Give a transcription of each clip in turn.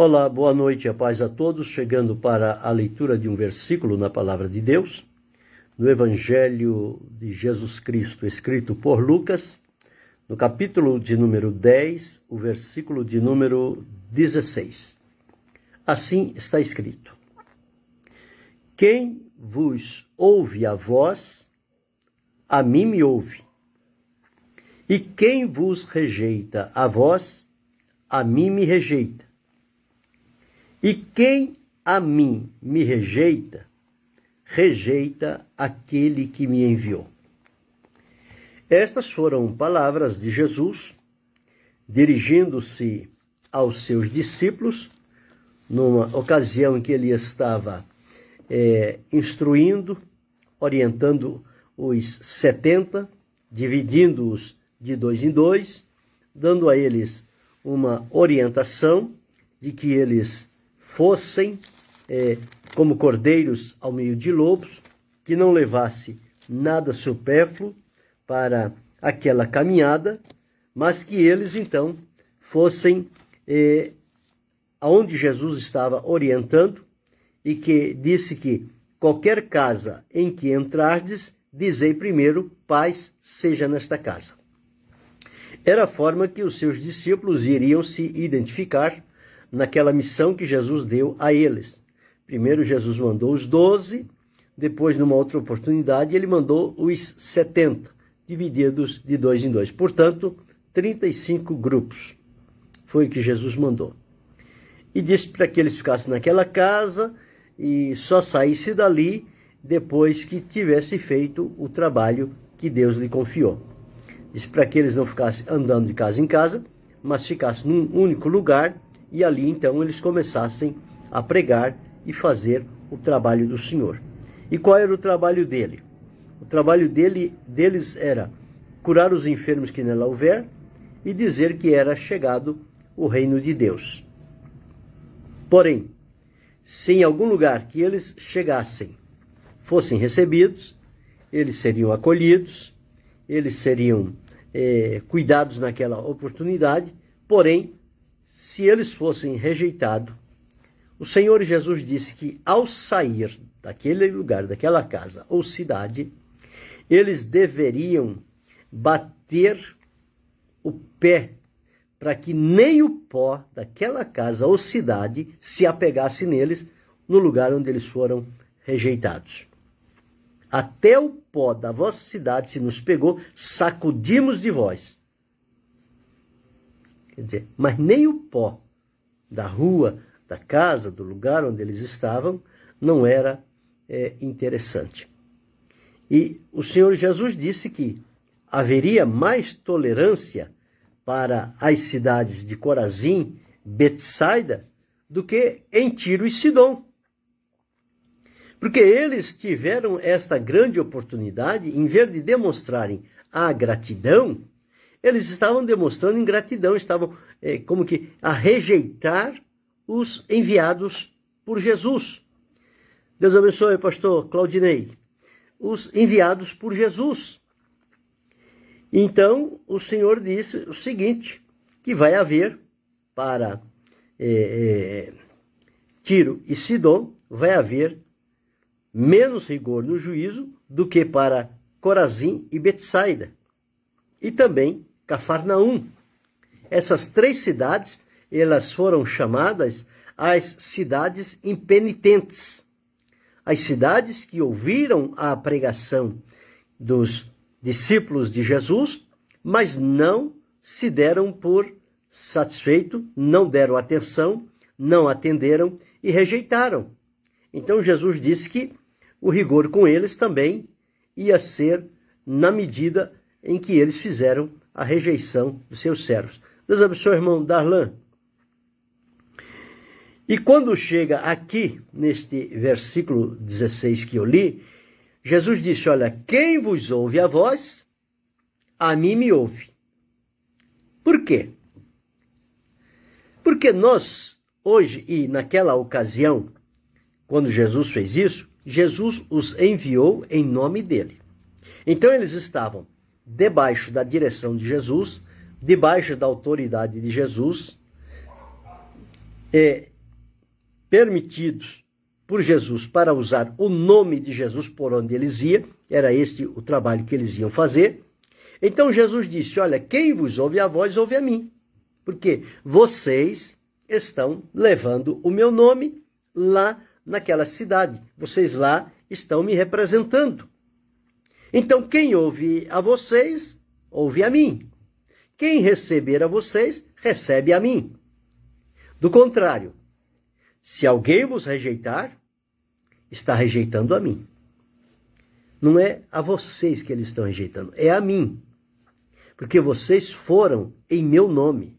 Olá, boa noite e a paz a todos, chegando para a leitura de um versículo na Palavra de Deus, no Evangelho de Jesus Cristo, escrito por Lucas, no capítulo de número 10, o versículo de número 16. Assim está escrito: Quem vos ouve a vós, a mim me ouve, e quem vos rejeita a vós, a mim me rejeita. E quem a mim me rejeita, rejeita aquele que me enviou. Estas foram palavras de Jesus, dirigindo-se aos seus discípulos, numa ocasião em que ele estava instruindo, orientando os 70, dividindo-os de 2 em 2, dando a eles uma orientação de que eles fossem como cordeiros ao meio de lobos, que não levasse nada supérfluo para aquela caminhada, mas que eles então fossem aonde Jesus estava orientando, e que disse que qualquer casa em que entrardes, dizei primeiro, paz seja nesta casa. Era a forma que os seus discípulos iriam se identificar naquela missão que Jesus deu a eles. Primeiro Jesus mandou os 12, depois numa outra oportunidade ele mandou os 70, divididos de 2 em 2. Portanto, 35 grupos foi o que Jesus mandou. E disse para que eles ficassem naquela casa e só saísse dali depois que tivesse feito o trabalho que Deus lhe confiou. Disse para que eles não ficassem andando de casa em casa, mas ficassem num único lugar, e ali então eles começassem a pregar e fazer o trabalho do Senhor. E qual era o trabalho dele? O trabalho deles era curar os enfermos que nela houver e dizer que era chegado o reino de Deus. Porém, se em algum lugar que eles chegassem fossem recebidos, eles seriam acolhidos, eles seriam cuidados naquela oportunidade. Porém, se eles fossem rejeitados, o Senhor Jesus disse que ao sair daquele lugar, daquela casa ou cidade, eles deveriam bater o pé para que nem o pó daquela casa ou cidade se apegasse neles no lugar onde eles foram rejeitados. Até o pó da vossa cidade se nos pegou, sacudimos de vós. Quer dizer, mas nem o pó da rua, da casa, do lugar onde eles estavam, não era interessante. E o Senhor Jesus disse que haveria mais tolerância para as cidades de Corazim, Betsaida, do que em Tiro e Sidom. Porque eles tiveram esta grande oportunidade, em vez de demonstrarem a gratidão, eles estavam demonstrando ingratidão, estavam como que a rejeitar os enviados por Jesus. Deus abençoe, pastor Claudinei. Os enviados por Jesus. Então, o Senhor disse o seguinte, que vai haver para Tiro e Sidom, vai haver menos rigor no juízo do que para Corazim e Betsaida. E também Cafarnaum. Essas 3 cidades, elas foram chamadas as cidades impenitentes. As cidades que ouviram a pregação dos discípulos de Jesus, mas não se deram por satisfeito, não deram atenção, não atenderam e rejeitaram. Então Jesus disse que o rigor com eles também ia ser na medida em que eles fizeram a rejeição dos seus servos. Deus abençoe, irmão Darlan. E quando chega aqui, neste versículo 16 que eu li, Jesus disse, olha, quem vos ouve a voz, a mim me ouve. Por quê? Porque nós, hoje e naquela ocasião, quando Jesus fez isso, Jesus os enviou em nome dele. Então eles estavam debaixo da direção de Jesus, debaixo da autoridade de Jesus, permitidos por Jesus para usar o nome de Jesus por onde eles iam, era este o trabalho que eles iam fazer. Então Jesus disse, olha, quem vos ouve a voz, ouve a mim, porque vocês estão levando o meu nome lá naquela cidade, vocês lá estão me representando. Então quem ouve a vocês, ouve a mim. Quem receber a vocês, recebe a mim. Do contrário, se alguém vos rejeitar, está rejeitando a mim. Não é a vocês que eles estão rejeitando, é a mim. Porque vocês foram em meu nome.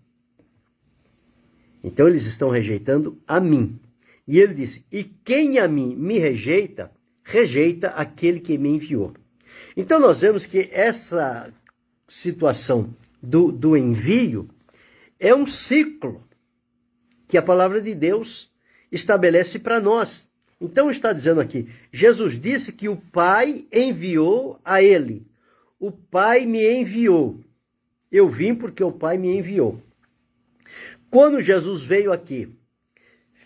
Então eles estão rejeitando a mim. E ele disse, e quem a mim me rejeita, rejeita aquele que me enviou. Então nós vemos que essa situação do envio é um ciclo que a palavra de Deus estabelece para nós. Então está dizendo aqui, Jesus disse que o Pai enviou a ele. O Pai me enviou. Eu vim porque o Pai me enviou. Quando Jesus veio aqui,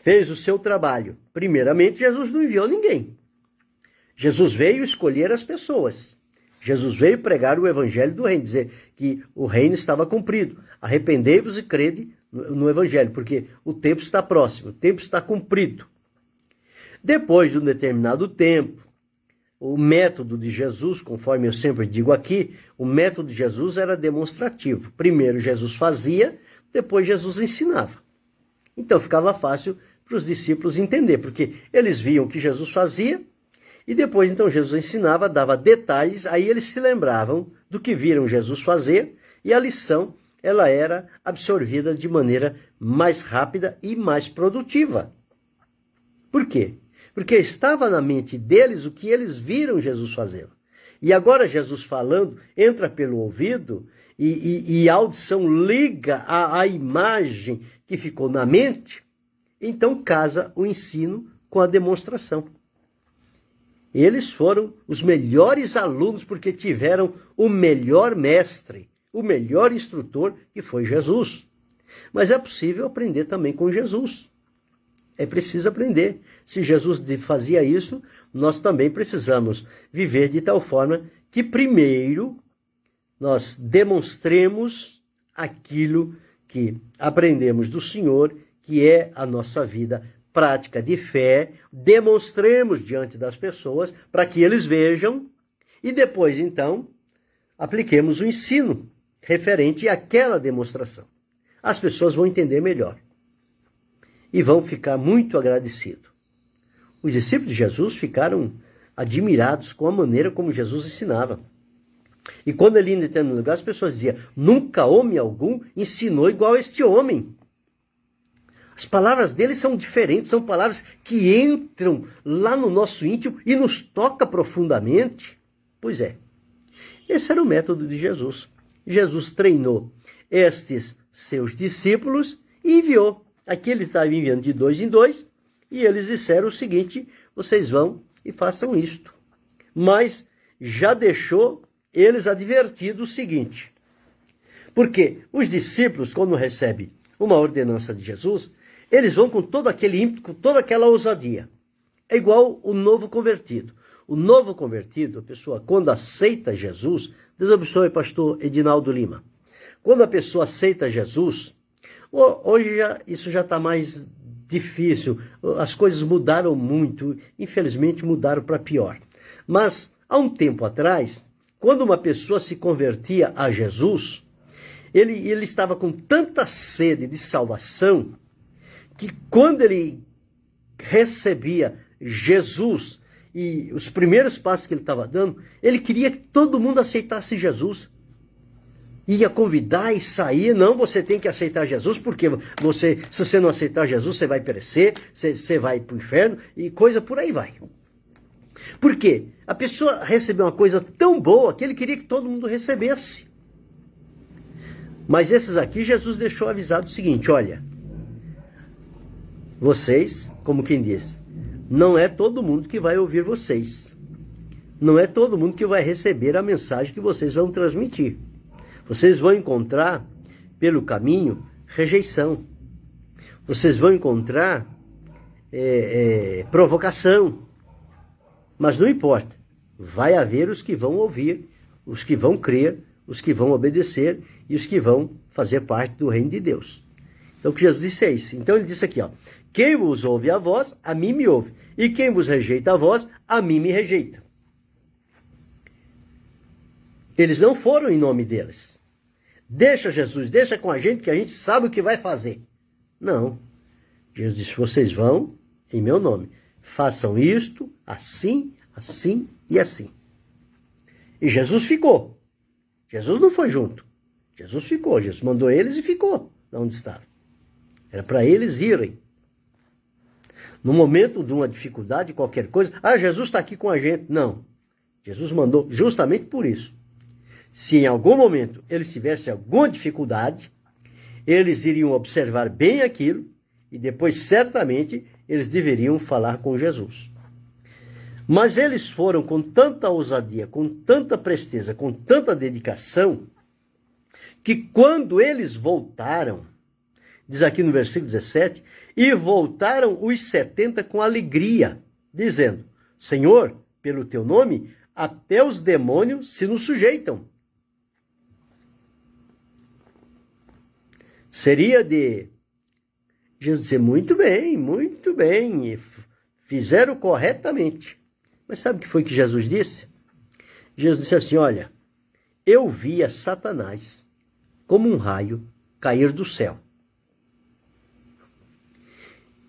fez o seu trabalho, primeiramente Jesus não enviou ninguém. Jesus veio escolher as pessoas. Jesus veio pregar o evangelho do reino, dizer que o reino estava cumprido. Arrependei-vos e crede no evangelho, porque o tempo está próximo, o tempo está cumprido. Depois de um determinado tempo, o método de Jesus, conforme eu sempre digo aqui, o método de Jesus era demonstrativo. Primeiro Jesus fazia, depois Jesus ensinava. Então ficava fácil para os discípulos entender, porque eles viam o que Jesus fazia, e depois então Jesus ensinava, dava detalhes, aí eles se lembravam do que viram Jesus fazer, e a lição ela era absorvida de maneira mais rápida e mais produtiva. Por quê? Porque estava na mente deles o que eles viram Jesus fazendo. E agora Jesus falando, entra pelo ouvido e a audição liga à imagem que ficou na mente, então casa o ensino com a demonstração. Eles foram os melhores alunos porque tiveram o melhor mestre, o melhor instrutor, que foi Jesus. Mas é possível aprender também com Jesus. É preciso aprender. Se Jesus fazia isso, nós também precisamos viver de tal forma que primeiro nós demonstremos aquilo que aprendemos do Senhor, que é a nossa vida prática de fé, demonstremos diante das pessoas para que eles vejam e depois então apliquemos o ensino referente àquela demonstração. As pessoas vão entender melhor e vão ficar muito agradecidos. Os discípulos de Jesus ficaram admirados com a maneira como Jesus ensinava. E quando ele ia em determinado lugar, as pessoas diziam, nunca homem algum ensinou igual este homem. As palavras dele são diferentes, são palavras que entram lá no nosso íntimo e nos toca profundamente. Pois é, esse era o método de Jesus. Jesus treinou estes seus discípulos e enviou. Aqui ele estava enviando de 2 em 2 e eles disseram o seguinte, vocês vão e façam isto. Mas já deixou eles advertido o seguinte, porque os discípulos, quando recebem uma ordenança de Jesus, eles vão com todo aquele ímpeto, com toda aquela ousadia. É igual o novo convertido. O novo convertido, a pessoa, quando aceita Jesus, Deus abençoe, pastor Edinaldo Lima. Quando a pessoa aceita Jesus, hoje isso já está mais difícil, as coisas mudaram muito, infelizmente mudaram para pior. Mas, há um tempo atrás, quando uma pessoa se convertia a Jesus, ele estava com tanta sede de salvação, que quando ele recebia Jesus e os primeiros passos que ele estava dando, ele queria que todo mundo aceitasse Jesus. Ia convidar e sair, não, você tem que aceitar Jesus, porque se você não aceitar Jesus, você vai perecer, você vai para o inferno e coisa por aí vai. Por quê? A pessoa recebeu uma coisa tão boa que ele queria que todo mundo recebesse. Mas esses aqui, Jesus deixou avisado o seguinte, olha, vocês, como quem diz, não é todo mundo que vai ouvir vocês. Não é todo mundo que vai receber a mensagem que vocês vão transmitir. Vocês vão encontrar, pelo caminho, rejeição. vocês vão encontrar provocação, mas não importa. Vai haver os que vão ouvir, os que vão crer, os que vão obedecer e os que vão fazer parte do reino de Deus. Então o que Jesus disse é isso. Então ele disse aqui, ó, quem vos ouve a vós, a mim me ouve. E quem vos rejeita a vós, a mim me rejeita. Eles não foram em nome deles. Deixa Jesus, deixa com a gente que a gente sabe o que vai fazer. Não. Jesus disse, vocês vão em meu nome. Façam isto, assim, assim e assim. E Jesus ficou. Jesus não foi junto. Jesus ficou. Jesus mandou eles e ficou onde estavam. Era para eles irem. No momento de uma dificuldade, qualquer coisa, Jesus está aqui com a gente. Não. Jesus mandou justamente por isso. Se em algum momento eles tivessem alguma dificuldade, eles iriam observar bem aquilo e depois certamente eles deveriam falar com Jesus. Mas eles foram com tanta ousadia, com tanta presteza, com tanta dedicação, que quando eles voltaram, diz aqui no versículo 17, e voltaram os 70 com alegria, dizendo, Senhor, pelo teu nome, até os demônios se nos sujeitam. Seria de Jesus dizer, muito bem, e fizeram corretamente. Mas sabe o que foi que Jesus disse? Jesus disse assim, olha, eu via Satanás como um raio cair do céu.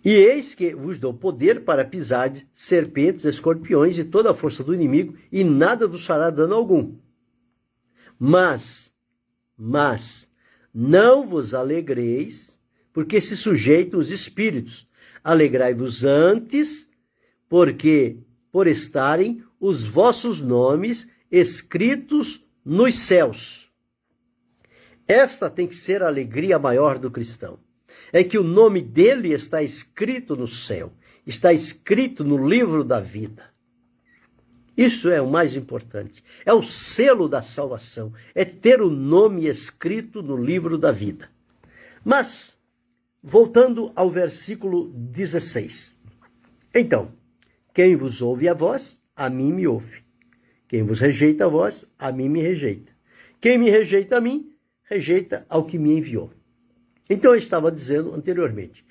E eis que vos dou poder para pisar de serpentes, escorpiões e toda a força do inimigo, e nada vos fará dano algum. Mas, não vos alegreis, porque se sujeitam os espíritos. Alegrai-vos antes, porque por estarem os vossos nomes escritos nos céus. Esta tem que ser a alegria maior do cristão. É que o nome dele está escrito no céu, está escrito no livro da vida. Isso é o mais importante. É o selo da salvação, é ter o nome escrito no livro da vida. Mas, voltando ao versículo 16. Então, quem vos ouve a vós, a mim me ouve. Quem vos rejeita a vós, a mim me rejeita. Quem me rejeita a mim, rejeita ao que me enviou. Então eu estava dizendo anteriormente,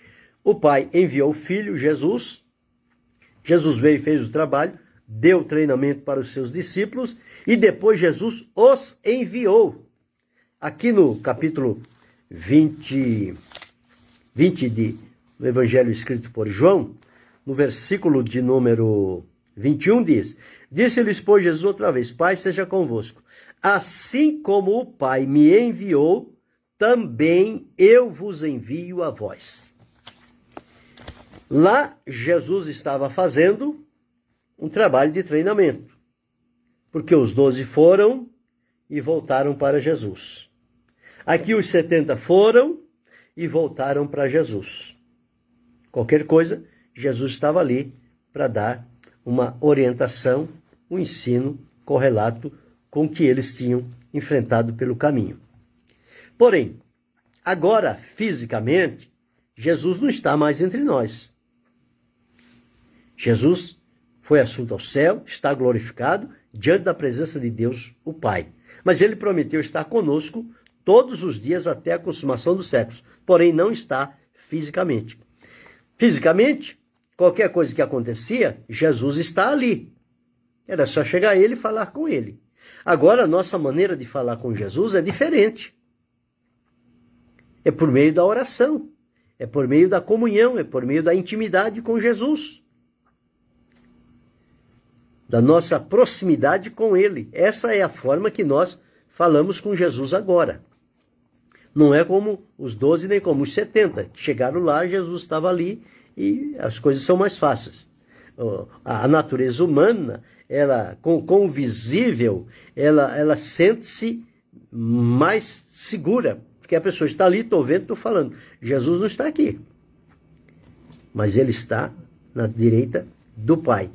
o Pai enviou o Filho, Jesus. Jesus veio e fez o trabalho, deu treinamento para os seus discípulos e depois Jesus os enviou. Aqui no capítulo 20 do Evangelho escrito por João, no versículo de número 21 diz, disse-lhes, pois, Jesus outra vez, Pai seja convosco. Assim como o Pai me enviou, também eu vos envio a vós. Lá, Jesus estava fazendo um trabalho de treinamento, porque os 12 foram e voltaram para Jesus. Aqui os 70 foram e voltaram para Jesus. Qualquer coisa, Jesus estava ali para dar uma orientação, um ensino correlato com o que eles tinham enfrentado pelo caminho. Porém, agora, fisicamente, Jesus não está mais entre nós. Jesus foi assunto ao céu, está glorificado diante da presença de Deus, o Pai. Mas ele prometeu estar conosco todos os dias até a consumação dos séculos. Porém, não está fisicamente. Fisicamente, qualquer coisa que acontecia, Jesus está ali. Era só chegar a ele e falar com ele. Agora, a nossa maneira de falar com Jesus é diferente. É por meio da oração, é por meio da comunhão, é por meio da intimidade com Jesus. Da nossa proximidade com ele. Essa é a forma que nós falamos com Jesus agora. Não é como os 12 nem como os 70. Chegaram lá, Jesus estava ali e as coisas são mais fáceis. A natureza humana, ela, com o visível, ela sente-se mais segura. Porque a pessoa está ali, estou vendo, estou falando. Jesus não está aqui. Mas ele está na direita do Pai.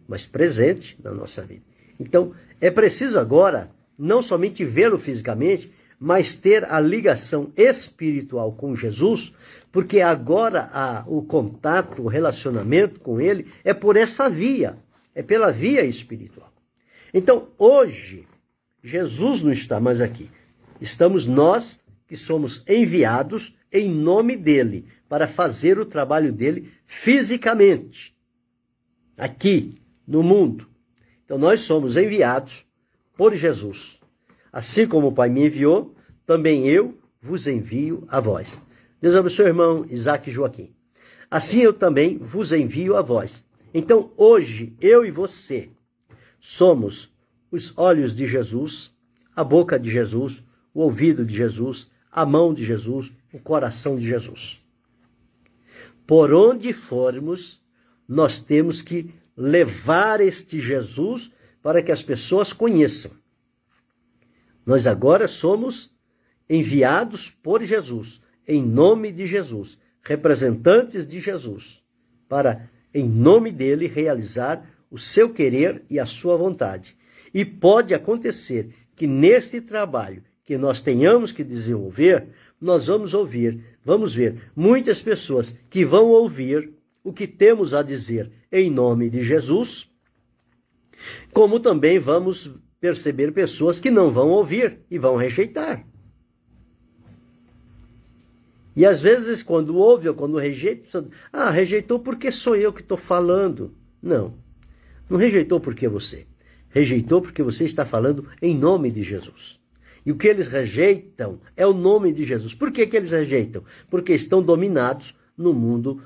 Mas presente na nossa vida. Então, é preciso agora, não somente vê-lo fisicamente, mas ter a ligação espiritual com Jesus, porque agora o contato, o relacionamento com ele é por essa via, é pela via espiritual. Então, hoje, Jesus não está mais aqui. Estamos nós que somos enviados em nome dele, para fazer o trabalho dele fisicamente, aqui no mundo. Então, nós somos enviados por Jesus. Assim como o Pai me enviou, também eu vos envio a vós. Deus abençoe o irmão Isaac Joaquim. Assim eu também vos envio a vós. Então, hoje, eu e você somos os olhos de Jesus, a boca de Jesus, o ouvido de Jesus, a mão de Jesus, o coração de Jesus. Por onde formos, nós temos que levar este Jesus para que as pessoas conheçam. Nós agora somos enviados por Jesus, em nome de Jesus, representantes de Jesus, para, em nome dele, realizar o seu querer e a sua vontade. E pode acontecer que neste trabalho que nós tenhamos que desenvolver, nós vamos ver muitas pessoas que vão ouvir o que temos a dizer em nome de Jesus, como também vamos perceber pessoas que não vão ouvir e vão rejeitar. E às vezes, quando ouve ou quando rejeita, rejeitou porque sou eu que estou falando. Não rejeitou porque você. Rejeitou porque você está falando em nome de Jesus. E o que eles rejeitam é o nome de Jesus. Por que eles rejeitam? Porque estão dominados no mundo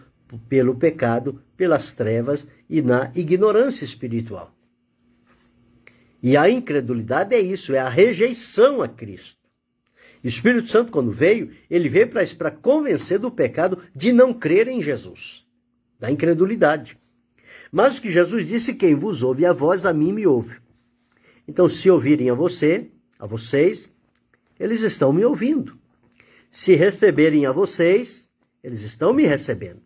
pelo pecado, pelas trevas e na ignorância espiritual. E a incredulidade é isso, é a rejeição a Cristo. E o Espírito Santo, quando veio, ele veio para convencer do pecado de não crer em Jesus, da incredulidade. Mas o que Jesus disse, quem vos ouve a voz, a mim me ouve. Então, se ouvirem a vocês, eles estão me ouvindo. Se receberem a vocês, eles estão me recebendo.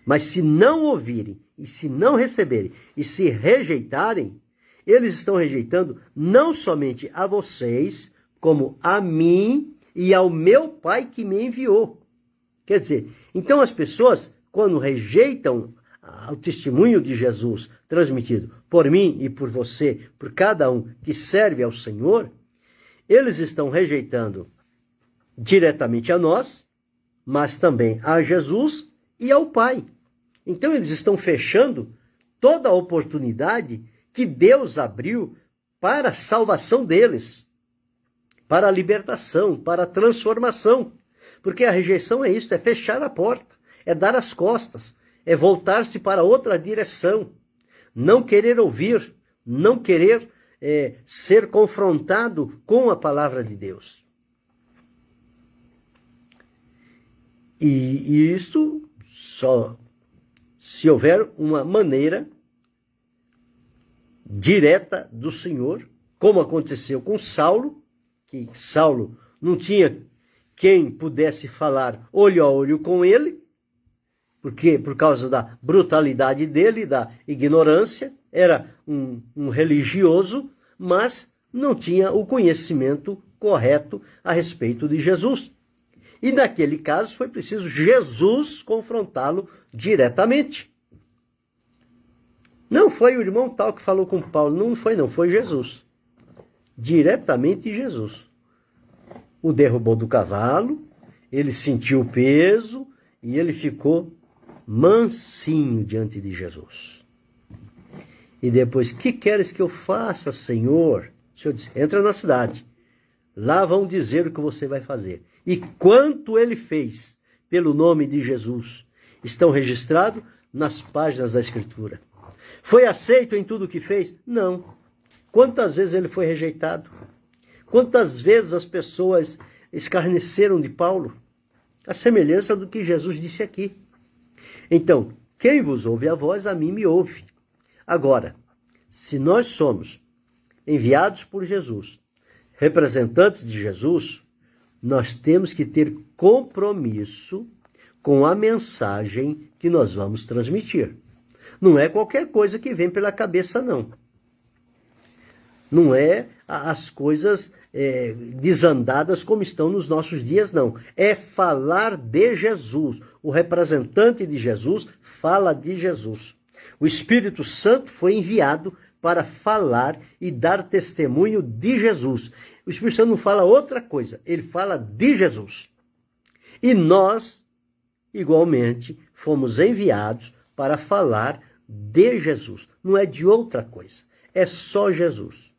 Mas se não ouvirem, e se não receberem, e se rejeitarem, eles estão rejeitando não somente a vocês, como a mim e ao meu Pai que me enviou. Quer dizer, então as pessoas, quando rejeitam o testemunho de Jesus transmitido por mim e por você, por cada um que serve ao Senhor, eles estão rejeitando diretamente a nós, mas também a Jesus e ao Pai. Então eles estão fechando toda a oportunidade que Deus abriu para a salvação deles, para a libertação, para a transformação. Porque a rejeição é isso, é fechar a porta, é dar as costas, é voltar-se para outra direção, não querer ouvir, não querer ser confrontado com a palavra de Deus. E isto só se houver uma maneira direta do Senhor, como aconteceu com Saulo, que Saulo não tinha quem pudesse falar olho a olho com ele, porque por causa da brutalidade dele, da ignorância, era um religioso, mas não tinha o conhecimento correto a respeito de Jesus. E naquele caso foi preciso Jesus confrontá-lo diretamente. Não foi o irmão tal que falou com Paulo, não, foi Jesus. Diretamente Jesus. O derrubou do cavalo, ele sentiu o peso e ele ficou mansinho diante de Jesus. E depois, que queres que eu faça, Senhor? O Senhor disse, entra na cidade. Lá vão dizer o que você vai fazer. E quanto ele fez pelo nome de Jesus estão registrados nas páginas da Escritura. Foi aceito em tudo o que fez? Não. Quantas vezes ele foi rejeitado? Quantas vezes as pessoas escarneceram de Paulo? A semelhança do que Jesus disse aqui. Então, quem vos ouve a voz, a mim me ouve. Agora, se nós somos enviados por Jesus, representantes de Jesus, nós temos que ter compromisso com a mensagem que nós vamos transmitir. Não é qualquer coisa que vem pela cabeça, não. Não é as coisas desandadas como estão nos nossos dias, não. É falar de Jesus. O representante de Jesus fala de Jesus. O Espírito Santo foi enviado para falar e dar testemunho de Jesus. O Espírito Santo não fala outra coisa, ele fala de Jesus. E nós, igualmente, fomos enviados para falar de Jesus. Não é de outra coisa, é só Jesus.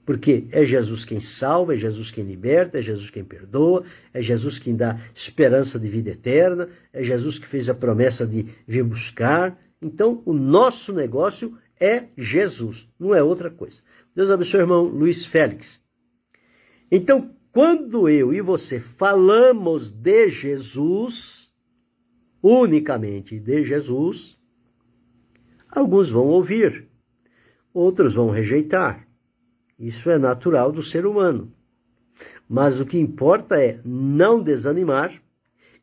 Porque é Jesus quem salva, é Jesus quem liberta, é Jesus quem perdoa, é Jesus quem dá esperança de vida eterna, é Jesus que fez a promessa de vir buscar. Então, o nosso negócio é Jesus, não é outra coisa. Deus abençoe o irmão Luiz Félix. Então, quando eu e você falamos de Jesus, unicamente de Jesus, alguns vão ouvir, outros vão rejeitar. Isso é natural do ser humano. Mas o que importa é não desanimar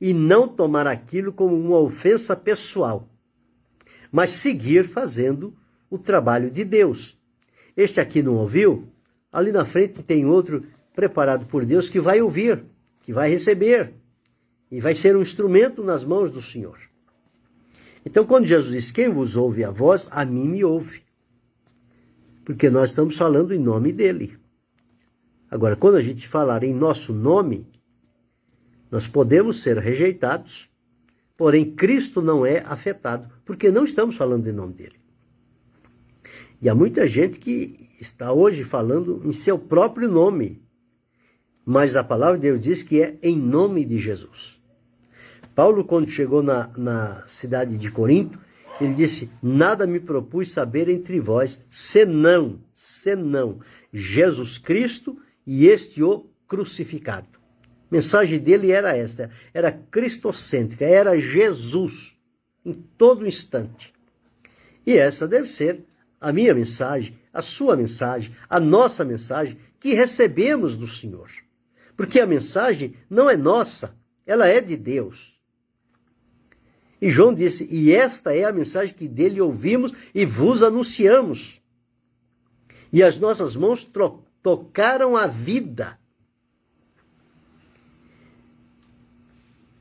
e não tomar aquilo como uma ofensa pessoal, mas seguir fazendo o trabalho de Deus. Este aqui não ouviu? Ali na frente tem outro preparado por Deus que vai ouvir, que vai receber e vai ser um instrumento nas mãos do Senhor. Então, quando Jesus diz, quem vos ouve a voz, a mim me ouve. Porque nós estamos falando em nome dele. Agora, quando a gente falar em nosso nome, nós podemos ser rejeitados, porém Cristo não é afetado, porque não estamos falando em nome dele. E há muita gente que está hoje falando em seu próprio nome, mas a palavra de Deus diz que é em nome de Jesus. Paulo, quando chegou na cidade de Corinto, ele disse, nada me propus saber entre vós, senão Jesus Cristo e este o crucificado. A mensagem dele era esta, era cristocêntrica, era Jesus em todo instante. E essa deve ser a minha mensagem, a sua mensagem, a nossa mensagem que recebemos do Senhor. Porque a mensagem não é nossa, ela é de Deus. E João disse, e esta é a mensagem que dele ouvimos e vos anunciamos. E as nossas mãos tocaram a vida.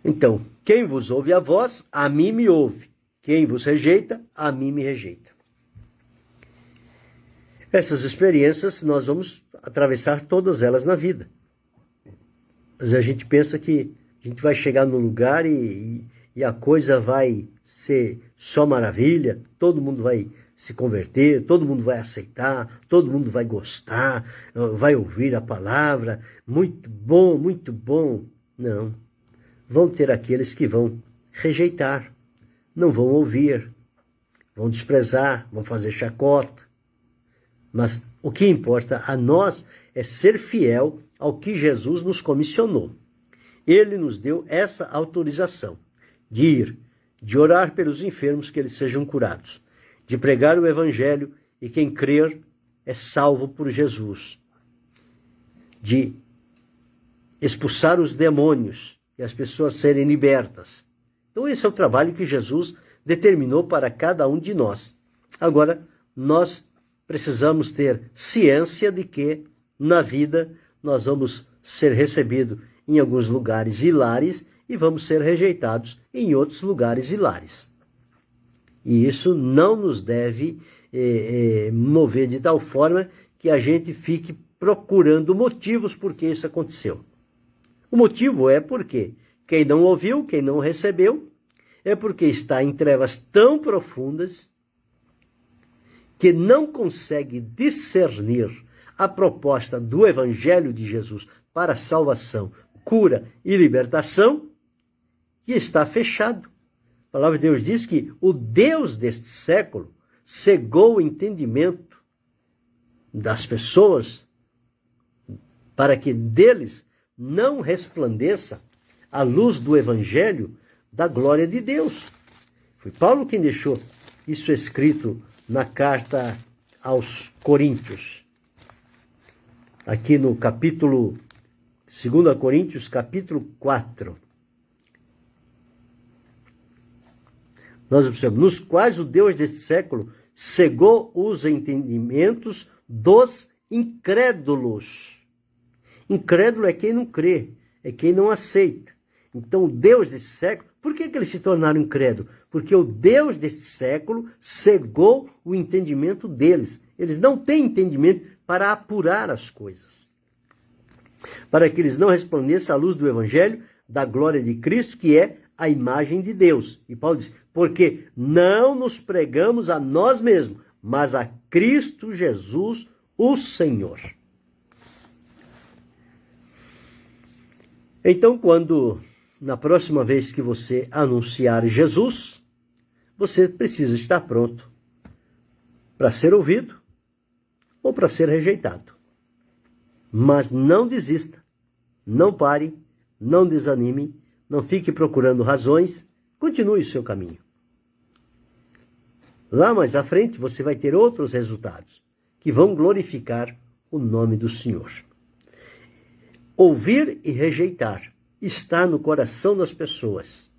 Então, quem vos ouve a voz, a mim me ouve. Quem vos rejeita, a mim me rejeita. Essas experiências, nós vamos atravessar todas elas na vida. Mas a gente pensa que a gente vai chegar num lugar e a coisa vai ser só maravilha, todo mundo vai se converter, todo mundo vai aceitar, todo mundo vai gostar, vai ouvir a palavra, muito bom, muito bom. Não, vão ter aqueles que vão rejeitar, não vão ouvir, vão desprezar, vão fazer chacota. Mas o que importa a nós é ser fiel ao que Jesus nos comissionou. Ele nos deu essa autorização de ir, de orar pelos enfermos que eles sejam curados, de pregar o evangelho e quem crer é salvo por Jesus, de expulsar os demônios e as pessoas serem libertas. Então esse é o trabalho que Jesus determinou para cada um de nós. Agora, nós precisamos ter ciência de que na vida nós vamos ser recebidos em alguns lugares hilares e vamos ser rejeitados em outros lugares hilares. E isso não nos deve mover de tal forma que a gente fique procurando motivos por que isso aconteceu. O motivo é porque quem não ouviu, quem não recebeu, é porque está em trevas tão profundas que não consegue discernir a proposta do Evangelho de Jesus para salvação, cura e libertação, e está fechado. A palavra de Deus diz que o Deus deste século cegou o entendimento das pessoas para que deles não resplandeça a luz do Evangelho da glória de Deus. Foi Paulo quem deixou isso escrito na carta aos Coríntios. Aqui no capítulo 2 Coríntios, capítulo 4. Nós observamos, nos quais o Deus deste século cegou os entendimentos dos incrédulos. Incrédulo é quem não crê, é quem não aceita. Então, o Deus desse século, por que eles se tornaram incrédulos? Porque o Deus desse século cegou o entendimento deles. Eles não têm entendimento para apurar as coisas. Para que eles não resplandecem à luz do Evangelho da glória de Cristo, que é a imagem de Deus. E Paulo diz, porque não nos pregamos a nós mesmos, mas a Cristo Jesus, o Senhor. Então, quando na próxima vez que você anunciar Jesus, você precisa estar pronto para ser ouvido ou para ser rejeitado. Mas não desista, não pare, não desanime, não fique procurando razões, continue o seu caminho. Lá mais à frente você vai ter outros resultados que vão glorificar o nome do Senhor. Ouvir e rejeitar está no coração das pessoas.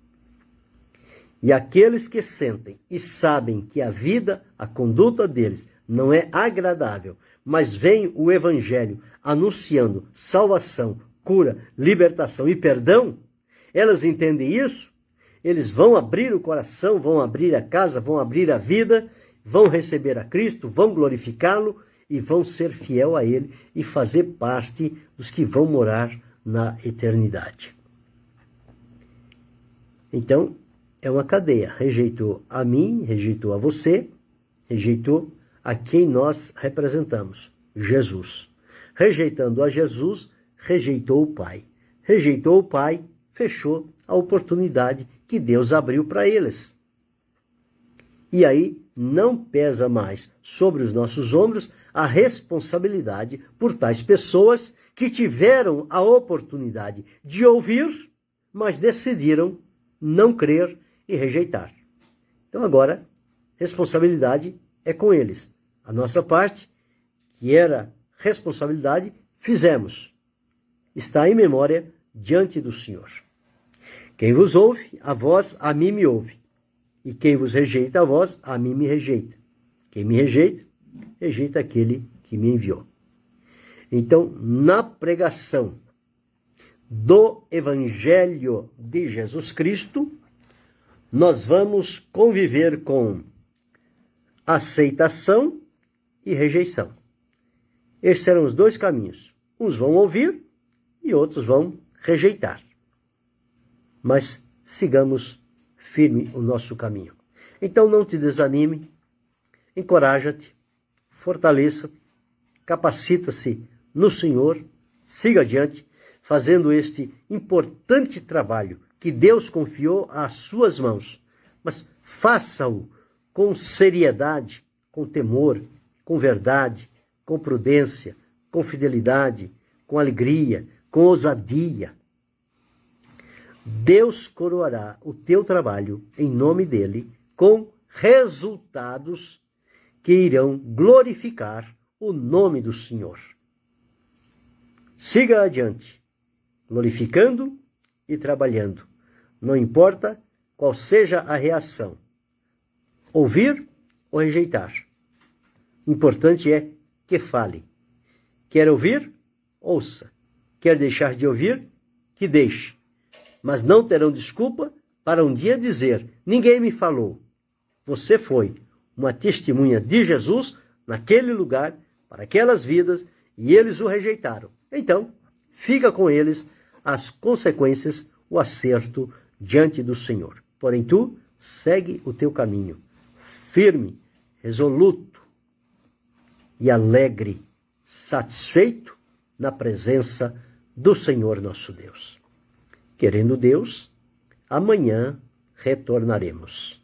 E aqueles que sentem e sabem que a vida, a conduta deles não é agradável, mas vem o Evangelho anunciando salvação, cura, libertação e perdão, elas entendem isso, eles vão abrir o coração, vão abrir a casa, vão abrir a vida, vão receber a Cristo, vão glorificá-lo e vão ser fiel a Ele e fazer parte dos que vão morar na eternidade. Então, é uma cadeia. Rejeitou a mim, rejeitou a você, rejeitou a quem nós representamos, Jesus. Rejeitando a Jesus, rejeitou o Pai. Rejeitou o Pai, fechou a oportunidade que Deus abriu para eles. E aí não pesa mais sobre os nossos ombros a responsabilidade por tais pessoas que tiveram a oportunidade de ouvir, mas decidiram não crer e rejeitar. Então agora, responsabilidade é com eles. A nossa parte, que era responsabilidade, fizemos. Está em memória diante do Senhor. Quem vos ouve, a vós, a mim me ouve. E quem vos rejeita, a vós, a mim me rejeita. Quem me rejeita, rejeita aquele que me enviou. Então, na pregação do Evangelho de Jesus Cristo, nós vamos conviver com aceitação e rejeição. Esses serão os dois caminhos. Uns vão ouvir e outros vão rejeitar. Mas sigamos firme o nosso caminho. Então não te desanime, encoraja-te, fortaleça-te, capacita-se no Senhor, siga adiante, fazendo este importante trabalho que Deus confiou às suas mãos. Mas faça-o com seriedade, com temor, com verdade, com prudência, com fidelidade, com alegria, com ousadia. Deus coroará o teu trabalho em nome dele com resultados que irão glorificar o nome do Senhor. Siga adiante, glorificando e trabalhando. Não importa qual seja a reação, ouvir ou rejeitar. O importante é que fale. Quer ouvir? Ouça. Quer deixar de ouvir? Que deixe. Mas não terão desculpa para um dia dizer, ninguém me falou. Você foi uma testemunha de Jesus naquele lugar, para aquelas vidas, e eles o rejeitaram. Então, fica com eles as consequências, o acerto diante do Senhor. Porém, tu segue o teu caminho, firme, resoluto e alegre, satisfeito na presença do Senhor nosso Deus. Querendo Deus, amanhã retornaremos.